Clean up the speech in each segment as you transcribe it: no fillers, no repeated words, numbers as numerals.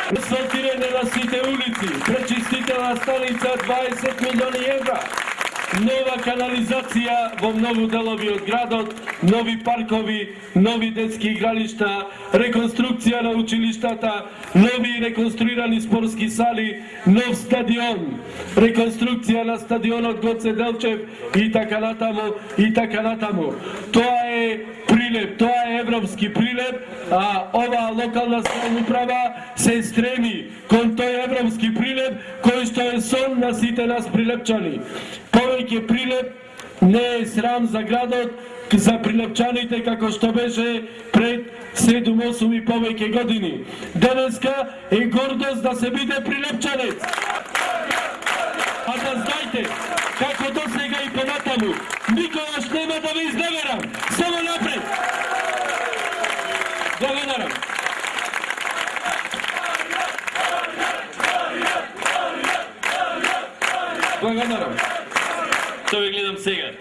Asfaltiranje na site ulici, prečistiteľná stanica 20 milióny eur. Nova kanalizacija vo mnogu delovi od gradot, novi parkovi, novi detski igrališta, rekonstrukcija na učilištata, novi rekonstruirani sportski sali, nov stadion, rekonstrukcija na stadionu Goce Delčev i taka natamo. To je prilep, to je evropski prilep, a ova lokalna samouprava se stremi kon to je evropski prilep koji što je son na site nas prilepčani. Povejke prilep ne je sram za gradot, za prilepčanite kako što beže pred 7-8 i povejke godini. Daneska je gordost da se bide prilepčanec. A da znajte kako dosega i po natamu. Niko još nema da vi izneveram. Samo napred. Благодарам. Благодарам. То ви гледам сега.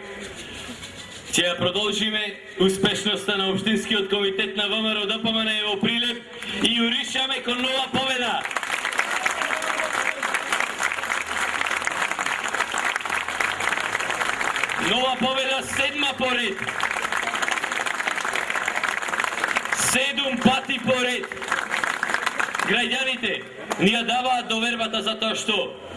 Ќе ја продолжиме успешноста на Општинскиот комитет на ВМРО ДПМН во Прилеп и јуришаме кон нова победа. Нова победа, 7 поред. 7 пати поред. Граѓаните ни ја даваат довербата затоа што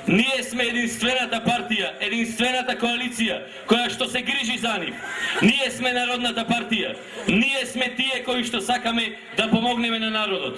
ние сме единствената партија, единствената коалиција која што се грижи за нив. Ние сме народната партија. Ние сме тие кои што сакаме да помогнеме на народот.